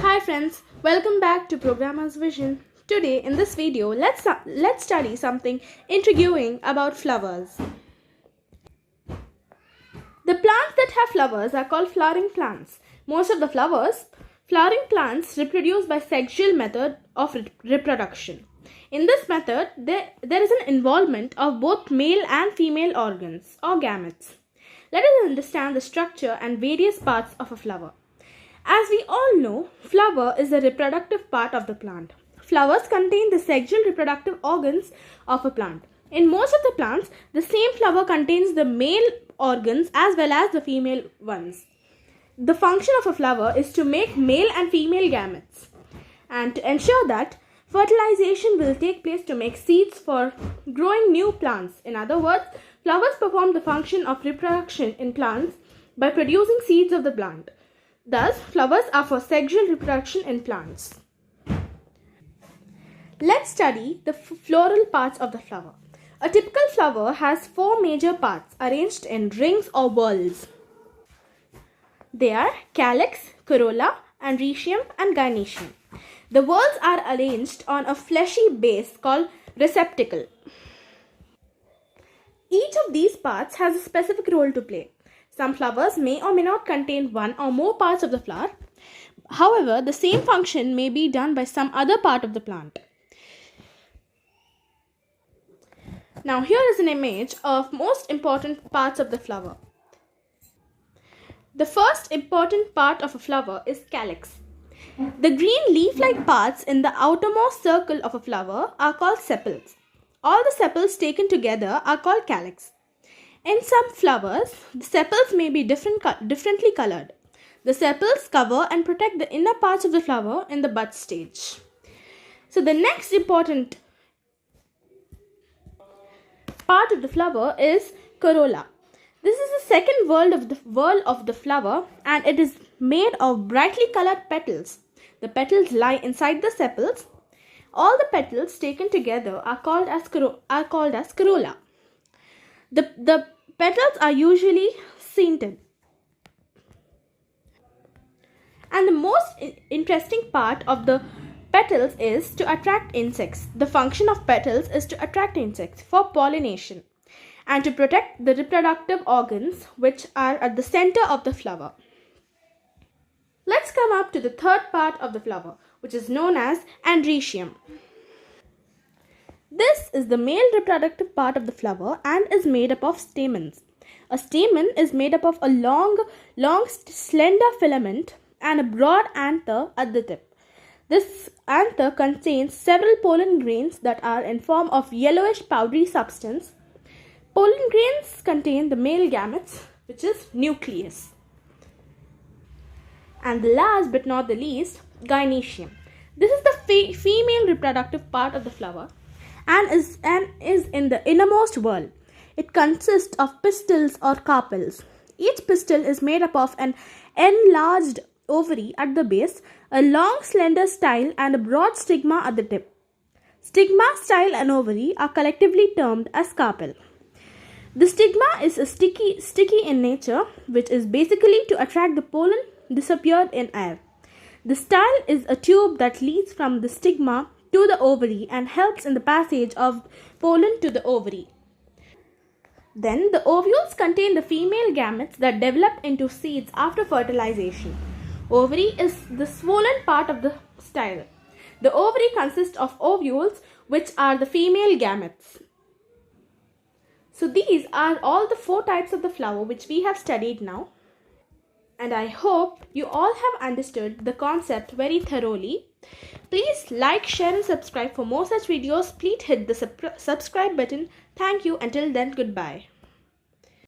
Hi friends, welcome back to Programmer's Vision. Today in this video, let's study something intriguing about flowers. The plants that have flowers are called flowering plants. Most of the flowering plants reproduce by sexual method of reproduction. In this method, there is an involvement of both male and female organs or gametes. Let us understand the structure and various parts of a flower. As we all know, flower is the reproductive part of the plant. Flowers contain the sexual reproductive organs of a plant. In most of the plants, the same flower contains the male organs as well as the female ones. The function of a flower is to make male and female gametes and to ensure that fertilization will take place to make seeds for growing new plants. In other words, flowers perform the function of reproduction in plants by producing seeds of the plant. Thus, flowers are for sexual reproduction in plants. Let's study the floral parts of the flower. A typical flower has four major parts arranged in rings or whorls. They are calyx, corolla, androecium, and gynoecium. The whorls are arranged on a fleshy base called receptacle. Each of these parts has a specific role to play. Some flowers may or may not contain one or more parts of the flower. However, the same function may be done by some other part of the plant. Now here is an image of most important parts of the flower. The first important part of a flower is calyx. The green leaf-like parts in the outermost circle of a flower are called sepals. All the sepals taken together are called calyx. In some flowers, the sepals may be differently colored. The sepals cover and protect the inner parts of the flower in the bud stage. So the next important part of the flower is corolla. This is the second whorl of the flower and it is made of brightly colored petals. The petals lie inside the sepals. All the petals taken together are called as corolla. The petals are usually scented. And the most interesting part of the petals is to attract insects. The function of petals is to attract insects for pollination and to protect the reproductive organs which are at the center of the flower. Let's come up to the third part of the flower, which is known as androecium. This is the male reproductive part of the flower and is made up of stamens. A stamen is made up of a long, slender filament and a broad anther at the tip. This anther contains several pollen grains that are in form of yellowish powdery substance. Pollen grains contain the male gametes, which is nucleus. And the last but not the least, gynoecium. This is the female reproductive part of the flower and is in the innermost whorl. It consists of pistils or carpels. Each pistil is made up of an enlarged ovary at the base, a long slender style and a broad stigma at the tip. Stigma, style and ovary are collectively termed as carpel. The stigma is sticky in nature, which is basically to attract the pollen disappeared in air. The style is a tube that leads from the stigma to the ovary and helps in the passage of pollen to the ovary. Then the ovules contain the female gametes that develop into seeds after fertilization. Ovary is the swollen part of the style. The ovary consists of ovules, which are the female gametes. So these are all the four types of the flower which we have studied now. And I hope you all have understood the concept very thoroughly. Please like, share and subscribe for more such videos. Please hit the subscribe button. Thank you. Until then, goodbye.